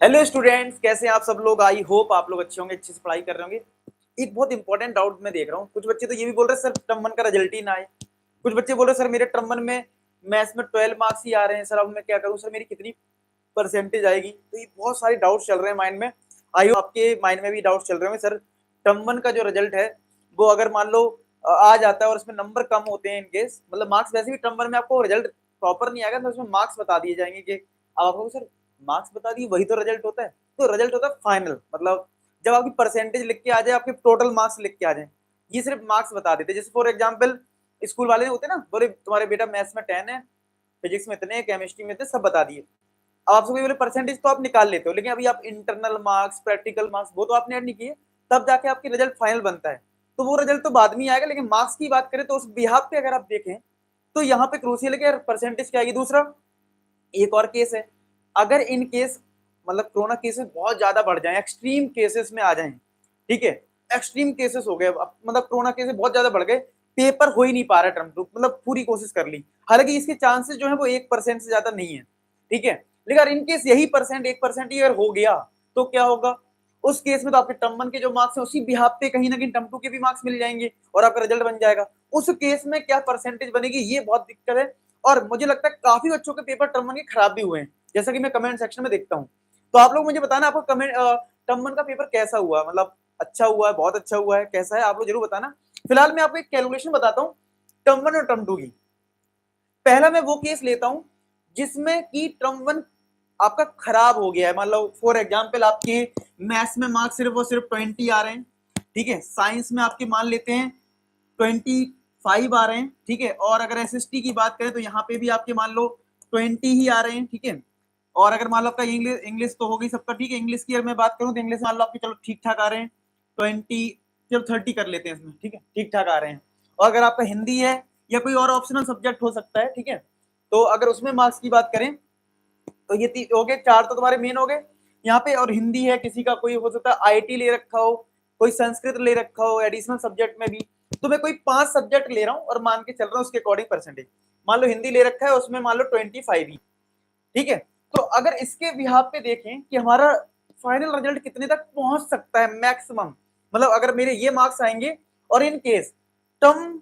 Hello students, कैसे हैं आप सब लोग। आई होप आप लोग अच्छे होंगे, अच्छे से पढ़ाई कर रहे होंगे। एक बहुत इंपॉर्टेंट डाउट मैं देख रहा हूँ, कुछ बच्चे तो ये भी बोल रहे हैं सर टर्म वन का रिजल्ट ही ना आए। कुछ बच्चे बोल रहे हैं सर मेरे टर्म वन में मैथ्स में 12 मार्क्स ही आ रहे हैं सर, अब मैं क्या करूँ सर, मेरी कितनी परसेंटेज आएगी। तो ये बहुत सारे डाउट्स चल रहे हैं माइंड में। आई होप आपके माइंड में भी डाउट्स चल रहे होंगे सर टर्म वन का जो रिजल्ट है वो अगर मान लो आ जाता है और उसमें नंबर कम होते हैं, इनकेस मतलब मार्क्स वैसे भी टर्म वन में आपको रिजल्ट प्रॉपर नहीं आएगा तो उसमें मार्क्स बता दिए जाएंगे कि अब आपको सर मार्क्स बता दिए वही तो रिजल्ट होता है। तो रिजल्ट होता है फाइनल, मतलब जब आपकी परसेंटेज लिख के आ जाए, आपके टोटल मार्क्स लिख के आ जाए, ये सिर्फ मार्क्स बता देते हैं। जैसे फॉर एग्जांपल स्कूल वाले होते हैं ना, बोले तुम्हारे बेटा मैथ्स में 10 है, फिजिक्स में इतने, केमिस्ट्री में इतने, सब बता दिए। अब आपसे बोले परसेंटेज तो आप निकाल लेते हो, लेकिन अभी आप इंटरनल मार्क्स, प्रैक्टिकल मार्क्स वो तो आपने ऐड नहीं किए, तब जाके आपकी रिजल्ट फाइनल बनता है। तो वो रिजल्ट तो बाद में आएगा, लेकिन मार्क्स की बात करें तो उस बिहाफ पे अगर आप देखें तो यहाँ पे क्रूशियल है कि परसेंटेज क्या आएगी। दूसरा एक और केस है, अगर इन केस मतलब कोरोना केसेस बहुत ज्यादा बढ़ जाए, एक्सट्रीम केसेस में आ जाए, ठीक है, एक्सट्रीम केसेस हो गए, मतलब कोरोना केसेस बहुत ज्यादा बढ़ गए, पेपर हो ही नहीं पा रहा टर्म टू, मतलब पूरी कोशिश कर ली, हालांकि इसके चांसेस जो है वो 1% से ज्यादा नहीं है, ठीक है, लेकिन अगर इनकेस यही परसेंट 1% ही अगर हो गया तो क्या होगा, उस केस में तो आपके टर्म वन के जो मार्क्स है उसी बिहाफ पे कहीं ना कहीं टर्म टू के भी मार्क्स मिल जाएंगे और आपका रिजल्ट बन जाएगा। उस केस में क्या परसेंटेज बनेगी, ये बहुत दिक्कत है। और मुझे लगता है काफी बच्चों के पेपर टर्म वन के खराब भी हुए हैं, जैसा कि मैं कमेंट सेक्शन में देखता हूँ। तो आप लोग मुझे बताना आपको कमेंट टर्म वन का पेपर कैसा हुआ, मतलब अच्छा हुआ है, बहुत अच्छा हुआ है, कैसा है, आप लोग जरूर बताना। फिलहाल मैं आपको एक कैलकुलेशन बताता हूँ टर्म वन और टर्म टू की। पहला मैं वो केस लेता हूं जिसमें कि टर्म वन आपका खराब हो गया है, मान लो फॉर एग्जांपल आपके मैथ्स में मार्क्स सिर्फ और सिर्फ 20 आ रहे हैं, ठीक है, साइंस में आपके मान लेते हैं 25 आ रहे हैं, ठीक है, और अगर एसएसटी की बात करें तो यहाँ पे भी आपके मान लो 20 ही आ रहे हैं, ठीक है, और अगर मान लो आपका इंग्लिश इंग्लिश तो हो गई सबका, ठीक है, इंग्लिश की अगर मैं बात करूँ तो इंग्लिश मान लो आपके चलो ठीक ठाक आ रहे हैं 20, जब 30 कर लेते हैं इसमें, ठीक है, ठीक ठाक आ रहे हैं। और अगर आपका हिंदी है या कोई और ऑप्शनल सब्जेक्ट हो सकता है, ठीक है, तो अगर उसमें मार्क्स की बात करें तो ये हो गए, चार तो तुम्हारे मेन हो गए यहाँ पे, और हिंदी है, किसी का कोई हो सकता है आईटी ले रखा हो, कोई संस्कृत ले रखा हो एडिशनल सब्जेक्ट में भी, तो मैं कोई 5 सब्जेक्ट ले रहा हूँ और मान के चल रहा हूँ उसके अकॉर्डिंग परसेंटेज। मान लो हिंदी ले रखा है, उसमें मान लो 25 ही, ठीक है। तो अगर इसके बिहाफ पे देखें कि हमारा फाइनल रिजल्ट कितने तक पहुंच सकता है मैक्सिमम, मतलब अगर मेरे ये मार्क्स आएंगे और इन केस टर्म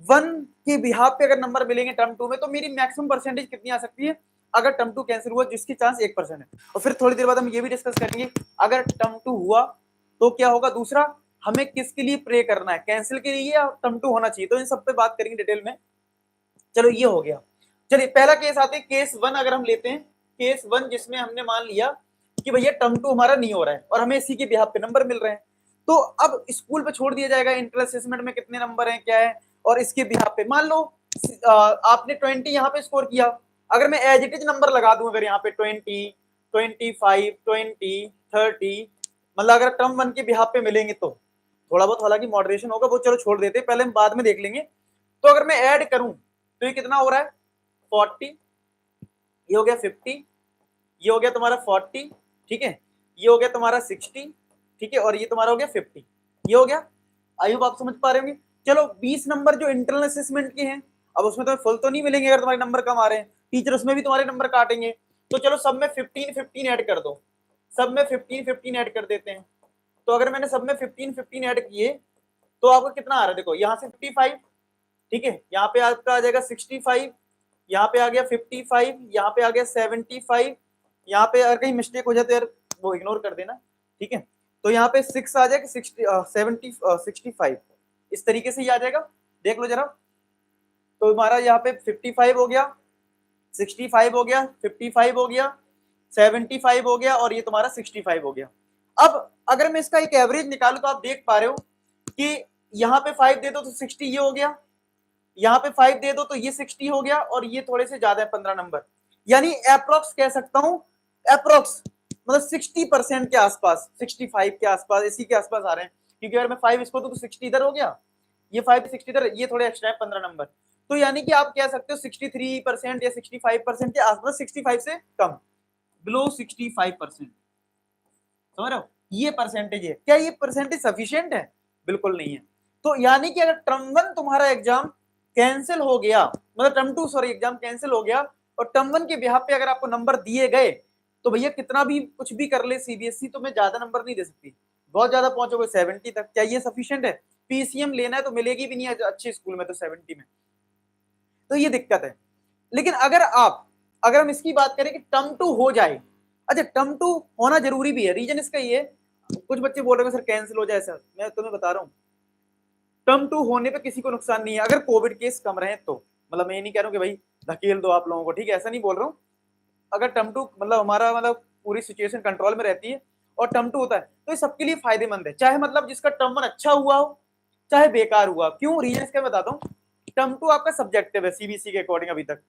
वन के बिहाफ पे अगर नंबर मिलेंगे टर्म टू में, तो मेरी मैक्सिमम परसेंटेज कितनी आ सकती है अगर टर्म टू कैंसिल हुआ, जिसकी चांस 1% है। और फिर थोड़ी देर बाद हम ये भी डिस्कस करेंगे अगर टर्म टू हुआ तो क्या होगा। दूसरा, हमें किसके लिए प्रे करना है, कैंसिल के लिए या टर्म टू होना चाहिए, तो इन सब पे बात करेंगे डिटेल में। चलो ये हो गया। चलिए पहला केस आते हैं, केस वन अगर हम लेते हैं, केस वन जिसमें हमने मान लिया कि भैया टर्म टू हमारा नहीं हो रहा है और हमें इसी के बिहाफ पे नंबर मिल रहे हैं, तो अब स्कूल पे छोड़ दिया जाएगा इंटर असेसमेंट में कितने नंबर हैं क्या है, और इसके बिहाफ पे मान लो आपने 20 यहाँ पे स्कोर किया, अगर मैं एज इट इज नंबर लगा दूं, अगर यहाँ पे 20, 25, 20, 30, मतलब अगर टर्म वन के बिहाफ पे मिलेंगे तो थोड़ा बहुत हालांकि मॉडरेशन होगा, वो चलो छोड़ देते, पहले हम बाद में देख लेंगे। तो अगर मैं ऐड करूं तो ये कितना हो रहा है 40, ये हो गया 50, ये हो गया तुम्हारा 40, ठीक है, ये हो गया तुम्हारा 60, ठीक है, और ये तुम्हारा हो गया 50, ये हो गया। आई होप आप समझ पा रहे होंगे। चलो 20 नंबर जो इंटरनल असेसमेंट के हैं, अब उसमें तुम्हें फुल तो नहीं मिलेंगे अगर तुम्हारे नंबर कम आ रहे हैं, टीचर उसमें भी तुम्हारे नंबर काटेंगे, तो चलो सब में 15 ऐड कर दो, सब में 15 ऐड कर देते हैं। तो अगर मैंने सब में 15 ऐड किए तो आपको कितना आ रहा है, देखो यहाँ से 55, ठीक है, यहाँ पे आपका आ जाएगा 65, यहाँ पे आ गया 55, यहाँ पे आ गया 75, यहाँ पे अगर कहीं मिस्टेक हो जाए तो यार वो इग्नोर कर देना, ठीक है, तो यहाँ पे 6 आ जाएगा 65, इस तरीके से ही आ जाएगा, देख लो जरा। तो हमारा यहाँ पे 55 हो गया, 65 हो गया, 55 हो गया, 75 हो गया, और ये तुम्हारा 65 हो गया। अब अगर मैं इसका एक एवरेज निकालू तो आप देख पा रहे हो कि यहाँ पे 5 दे दो तो 60 ये हो गया, यहाँ पे 5 दे दो तो ये 60 हो गया, और ये थोड़े से ज्यादा है 15 नंबर, यानी अप्रोक्स कह सकता हूं, अप्रोक्स मतलब 60% के आसपास, 65 के आसपास, इसी के आसपास आ रहे हैं, क्योंकि अगर मैं 5 इसको तो 60 इधर हो गया, ये 5 60 इधर, ये थोड़े एक्स्ट्रा है 15 नंबर, तो यानी कि आप कह सकते हो 63% या 65% के आसपास, 65 से कम, बिलो 65%, समझ रहे हो, ये परसेंटेज है। क्या ये परसेंटेज सफिशिएंट है? बिल्कुल नहीं है। तो यानी कि अगर टर्म वन तुम्हारा एग्जाम कैंसिल हो गया, मतलब term two sorry exam cancel हो गया और टर्म वन के बिहाफ पे अगर आपको नंबर दिए गए तो भैया कितना भी कुछ भी कर ले सीबीएसई, तो मैं ज्यादा नंबर नहीं दे सकती, बहुत ज्यादा पहुंचोगे 70 तक, क्या ये सफिशिएंट है? पीसीएम लेना है तो मिलेगी भी नहीं है अच्छे स्कूल में तो 70 में, तो ये दिक्कत है। लेकिन अगर हम इसकी बात करें कि टर्म टू हो जाए, अच्छा टर्म टू होना जरूरी भी है, रीजन इसका ये, कुछ बच्चे बोल रहे हैं सर कैंसिल हो जाए, सर मैं तुम्हें बता रहा हूँ टर्म टू होने पे किसी को नुकसान नहीं है, अगर कोविड केस कम रहे तो, मतलब मैं ये नहीं कह रहा हूँ कि भाई धकेल दो आप लोगों को, ठीक है, ऐसा नहीं बोल रहा हूँ। अगर टर्म टू मतलब हमारा मतलब पूरी सिचुएशन कंट्रोल में रहती है और टर्म टू होता है तो ये सबके लिए फायदेमंद है, चाहे मतलब जिसका टर्म वन अच्छा हुआ हो चाहे बेकार हुआ। क्यों, रीजन इसका बताता हूँ। टर्म टू आपका सब्जेक्टिव है सीबीएसई के अकॉर्डिंग, अभी तक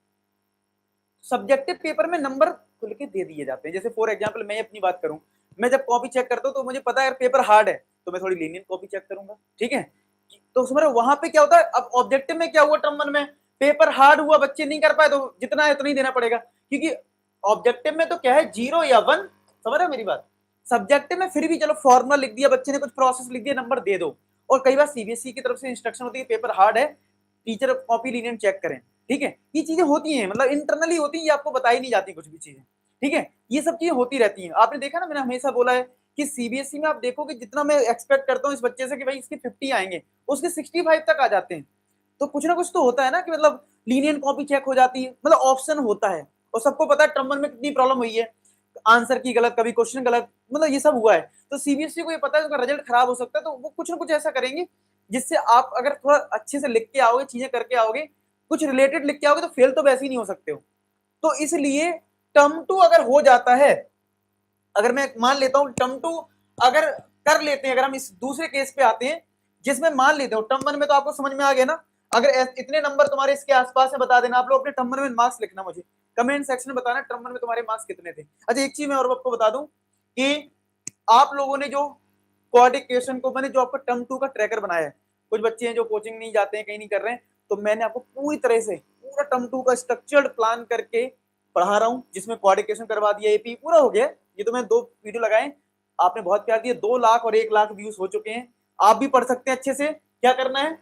सब्जेक्टिव पेपर में नंबर खुल के दे दिए जाते हैं। जैसे फॉर एग्जांपल मैं अपनी बात करूं, मैं जब कॉपी चेक करता हूं तो मुझे पता है अगर पेपर हार्ड है तो मैं थोड़ी लीनियंट कॉपी चेक करूंगा, ठीक है। तो उसमें वहां पे क्या होता है, अब ऑब्जेक्टिव में क्या हुआ, टर्म वन में पेपर हार्ड हुआ, बच्चे नहीं कर पाए तो जितना है उतना ही देना पड़ेगा, क्योंकि ऑब्जेक्टिव में तो क्या है 0 या 1, समझ रहे हो मेरी बात। सब्जेक्टिव में फिर भी चलो फॉर्मूला लिख दिया बच्चे ने, कुछ प्रोसेस लिख दिया, नंबर दे दो। और कई बार सीबीएसई की तरफ से इंस्ट्रक्शन होती है पेपर हार्ड है, टीचर कॉपी लीनियंट चेक करें, ठीक है। ये चीजें होती हैं, मतलब इंटरनली होती है, ये आपको बताई नहीं जाती कुछ भी चीजें, ठीक है। ये सब चीजें होती रहती हैं। आपने देखा ना, मैंने हमेशा बोला है कि सीबीएसई में आप देखो कि जितना मैं एक्सपेक्ट करता हूँ इस बच्चे से कि भाई इसके 50 आएंगे, उसके 65 तक आ जाते हैं। तो कुछ ना कुछ तो होता है ना कि मतलब लीनियंट कॉपी चेक हो जाती है, मतलब ऑप्शन होता है। और सबको पता है टर्म वन में कितनी प्रॉब्लम हुई है, आंसर की गलत, कभी क्वेश्चन गलत, मतलब ये सब हुआ है। तो सीबीएसई को ये पता है उसका रिजल्ट खराब हो सकता है, तो वो कुछ ना कुछ ऐसा करेंगे जिससे आप अगर थोड़ा अच्छे से लिख के आओगे, चीजें करके आओगे, कुछ रिलेटेड लिख के आओगे, तो फेल तो वैसे ही नहीं हो सकते हो। तो इसलिए टर्म टू अगर हो जाता है, अगर मैं मान लेता हूं टर्म टू अगर कर लेते हैं, अगर हम इस दूसरे केस पे आते हैं जिसमें मान लेते हो टर्म वन में, तो आपको समझ में आ गया ना। अगर इतने नंबर तुम्हारे इसके आसपास है बता देना, आप लोग अपने टर्म वन में मार्क्स लिखना, मुझे कमेंट सेक्शन में बताना टर्म वन में तुम्हारे मार्क्स कितने थे। अच्छा एक चीज मैं और आपको बता दूं कि आप लोगों ने जो कोऑर्डिनेशन को, मैंने जो आपका टर्म टू का ट्रैकर बनाया है, कुछ बच्चे हैं जो कोचिंग नहीं जाते हैं, कहीं नहीं कर रहे हैं, तो मैंने आपको पूरी तरह से पूरा टर्म टू का स्ट्रक्चर्ड प्लान करके पढ़ा रहा हूँ, जिसमें कोऑर्डिनेशन करवा दिया, एपी पूरा हो गया। ये तो मैंने 2 वीडियो लगाए, आपने बहुत प्यार दिया, 2 लाख और 1 लाख व्यूज हो चुके हैं। आप भी पढ़ सकते हैं अच्छे से। क्या करना है,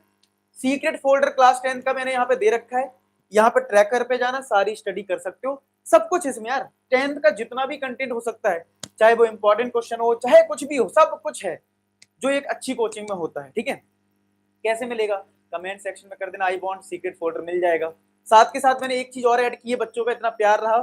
सीक्रेट फोल्डर क्लास 10 का मैंने यहाँ पे दे रखा है, यहाँ पे ट्रैकर पे जाना, सारी स्टडी कर सकते हो, सब कुछ इसमें यार, 10th का जितना भी कंटेंट हो सकता है, चाहे वो इंपॉर्टेंट क्वेश्चन हो चाहे कुछ भी हो, सब कुछ है जो एक अच्छी कोचिंग में होता है, ठीक है। कैसे मिलेगा, कमेंट सेक्शन में कर देना, आई वांट सीक्रेट फोल्डर, मिल जाएगा। साथ के साथ मैंने एक चीज और ऐड की है, बच्चों का इतना प्यार रहा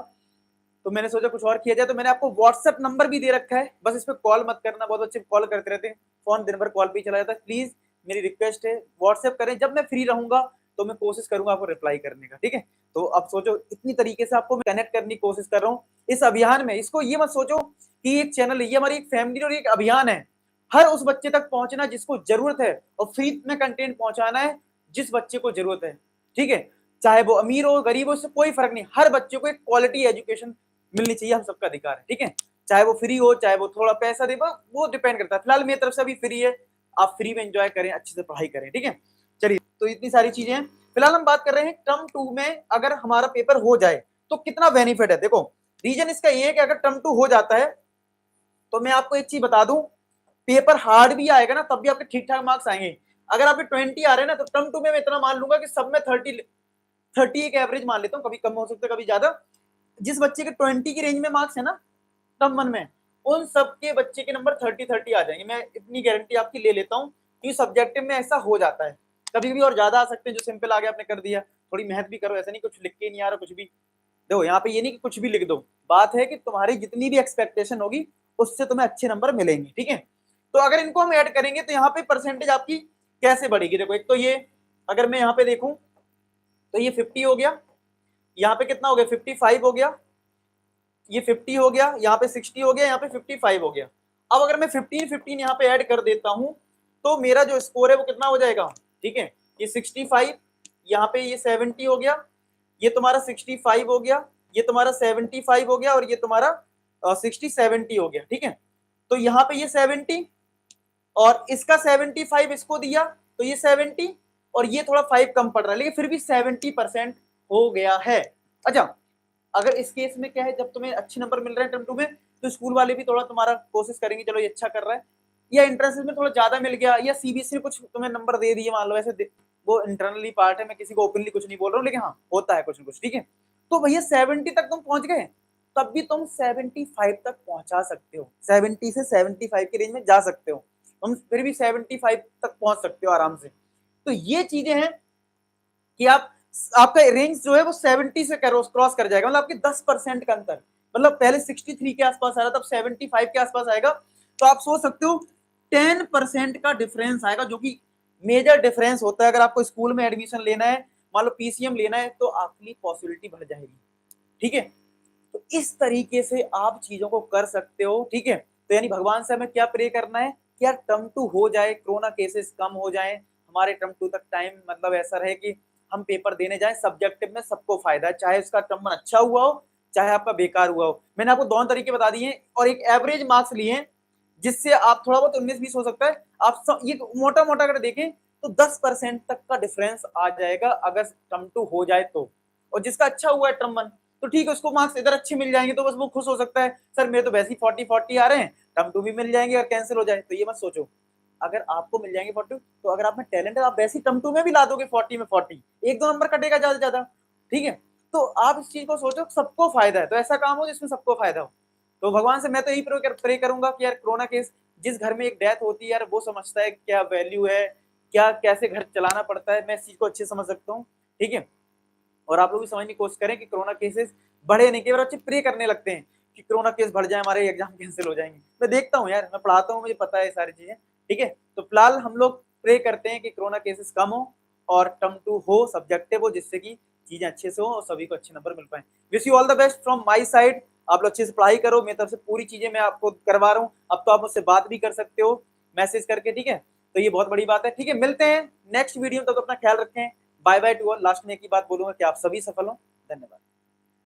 तो मैंने सोचा कुछ और किया जाए, तो मैंने आपको व्हाट्सएप नंबर भी दे रखा है, बस इस पर कॉल मत करना, बहुत अच्छे कॉल करते रहते हैं, फोन दिन भर कॉल पे ही चला जाता है। प्लीज मेरी रिक्वेस्ट है व्हाट्सएप करें, जब मैं फ्री रहूंगा तो मैं कोशिश करूंगा आपको रिप्लाई करने का, ठीक है। तो अब सोचो इतनी तरीके से आपको मैं कनेक्ट करने की कोशिश कर रहा हूँ इस अभियान में। इसको ये मत सोचो कि एक चैनल है, ये हमारी एक फैमिली और एक अभियान है, हर उस बच्चे तक पहुंचना जिसको जरूरत है, और फ्री में कंटेंट पहुंचाना है जिस बच्चे को जरूरत है, ठीक है। चाहे वो अमीर हो गरीब हो, इससे कोई फर्क नहीं, हर बच्चे को एक क्वालिटी एजुकेशन मिलनी चाहिए, हम सबका अधिकार है, ठीक है। चाहे वो फ्री हो चाहे वो थोड़ा पैसा दे, वो डिपेंड करता है। फिलहाल मेरी तरफ से अभी फ्री है, आप फ्री में एंजॉय करें, अच्छे से पढ़ाई करें, ठीक है। चलिए, तो इतनी सारी चीजें हैं। फिलहाल हम बात कर रहे हैं टर्म टू में अगर हमारा पेपर हो जाए तो कितना बेनिफिट है। देखो रीजन इसका ये है कि अगर टर्म टू हो जाता है तो मैं आपको एक चीज बता दूं, पेपर हार्ड भी आएगा ना तब भी आपके ठीक ठाक मार्क्स आएंगे। अगर आपके 20 आ रहे हैं ना, तो टर्म टू में मैं इतना मान लूंगा कि सब में 30 एक एवरेज मान लेता हूँ, कभी कम हो सकता है कभी ज्यादा। जिस बच्चे के 20 की रेंज में मार्क्स है ना टर्म वन में, उन सबके बच्चे के नंबर 30 आ जाएंगे, मैं इतनी गारंटी आपकी ले लेता हूँ, क्योंकि सब्जेक्टिव में ऐसा हो जाता है। कभी कभी और ज्यादा आ सकते हैं, जो सिंपल आ गया आपने कर दिया, थोड़ी मेहनत भी करो, ऐसा नहीं कुछ लिख के नहीं आ रहा कुछ भी। देखो यहाँ पे ये नहीं कि कुछ भी लिख दो, बात है कि तुम्हारी जितनी भी एक्सपेक्टेशन होगी उससे तुम्हें अच्छे नंबर मिलेंगे, ठीक है। तो अगर इनको हम ऐड करेंगे तो यहाँ पे परसेंटेज आपकी कैसे बढ़ेगी। देखो एक तो ये, अगर मैं यहाँ पे देखूं तो ये 50 हो गया, यहाँ पे कितना हो गया 55 हो गया, ये 50 हो गया, यहाँ पे 60 हो गया, यहाँ पे 55 हो गया। अब अगर मैं 15 यहाँ पे ऐड कर देता हूं तो मेरा जो स्कोर है वो कितना हो जाएगा, ठीक है। ये 65, यहाँ पे ये 70 हो गया, ये तुम्हारा 65 हो गया, ये तुम्हारा 75 हो गया, और ये तुम्हारा 60-70 हो गया, ठीक है। तो यहाँ पे ये 70 और इसका 75 इसको दिया तो ये 70, और ये थोड़ा 5 कम पड़ रहा है, लेकिन फिर भी 70% हो गया है। अच्छा अगर इस केस में क्या है, जब तुम्हें अच्छे नंबर मिल रहे हैं टर्म टू में, तो स्कूल वाले भी थोड़ा तुम्हारा कोशिश करेंगे, चलो ये अच्छा कर रहा है, या इंट्रेंस में थोड़ा ज्यादा मिल गया, या सीबीएसई ने कुछ तुम्हें नंबर दे दिए मान लो, ऐसे वो इंटरनली पार्ट है, मैं किसी को ओपनली कुछ नहीं बोल रहा हूँ, लेकिन हाँ होता है कुछ ना कुछ, ठीक है। तो भैया 70 तक तुम पहुंच गए तब भी तुम 75 तक पहुंचा सकते हो, 70 से 75 की रेंज में जा सकते हो, तुम फिर भी 75 तक पहुंच सकते हो आराम से। तो ये चीजें हैं कि आपका रेंज जो है वो 70 से क्रॉस कर जाएगा, मतलब आपके 10% का अंतर, मतलब पहले 63 के आसपास आ रहा था, अब 75 के आसपास आएगा। तो आप सोच सकते हो 10% का डिफरेंस आएगा, जो कि मेजर डिफरेंस होता है। अगर आपको स्कूल में एडमिशन लेना है, मान लो पीसीएम लेना है, तो आपकी पॉसिबिलिटी बढ़ जाएगी। ठीक है, तो इस तरीके से आप चीजों को कर सकते हो। ठीक है, तो यानी भगवान से हमें क्या प्रे करना है कि यार टर्म 2 हो जाए, कोरोना केसेस कम हो जाए, हमारे टर्म 2 तक टाइम मतलब ऐसा रहे कि हम पेपर देने जाएं, सब्जेक्टिव में सबको फायदा है, चाहे उसका टर्म 1 अच्छा हुआ हो चाहे आपका बेकार हुआ हो। मैंने आपको दोनों तरीके बता दिए और एक एवरेज मार्क्स लिए, जिससे आप थोड़ा बहुत 19-20 हो सकता है, आप ये मोटा मोटा अगर देखें तो 10% तक का डिफरेंस आ जाएगा अगर टर्म 2 हो जाए तो। और जिसका अच्छा हुआ है टर्म 1, तो ठीक है, उसको मार्क्स इधर अच्छे मिल जाएंगे, तो बस वो खुश हो सकता है, सर मेरे तो वैसे ही 40-40 आ रहे हैं, टर्म 2 भी मिल जाएंगे, अगर कैंसिल हो जाए तो। ये मत सोचो, अगर आपको मिल जाएंगे 40, तो अगर आप में टैलेंट है आप वैसे ही टर्म 2 में भी ला दोगे 40 में 40, 1-2 नंबर कटेगा ज्यादा से ज्यादा। ठीक है, तो आप इस चीज को सोचो, सबको फायदा है, तो ऐसा काम हो जिसमें सबको फायदा हो। तो भगवान से मैं तो यही प्रे करूंगा कि यार कोरोना केस, जिस घर में एक डेथ होती है यार, वो समझता है क्या वैल्यू है, क्या कैसे घर चलाना पड़ता है, मैं इस चीज को अच्छे समझ सकता हूँ। ठीक है, और आप लोग भी समझने की कोशिश करें कि कोरोना केसेस बढ़े नहीं, केवल बच्चे प्रे करने लगते हैं कि कोरोना केस बढ़ जाए, हमारे एग्जाम कैंसिल हो जाएंगे। मैं देखता हूँ यार, मैं पढ़ाता हूँ, मुझे पता है सारी चीजें। ठीक है, तो फिलहाल हम लोग प्रे करते हैं कि कोरोना केसेस कम हो और टर्म 2 हो, सब्जेक्टिव हो, जिससे कि चीजें अच्छे से हो और सभी को अच्छे नंबर मिल पाए। Wish you all the best from my side. आप लोग अच्छे से पढ़ाई करो, मेरी तरफ से पूरी चीजें मैं आपको करवा रहा हूँ। अब तो आप मुझसे बात भी कर सकते हो मैसेज करके। ठीक है, तो ये बहुत बड़ी बात है। ठीक है, मिलते हैं नेक्स्ट वीडियो में, तब तो अपना ख्याल रखें। Bye bye to all. Last में एक ही बात बोलूंगा कि आप सभी सफल हो। धन्यवाद।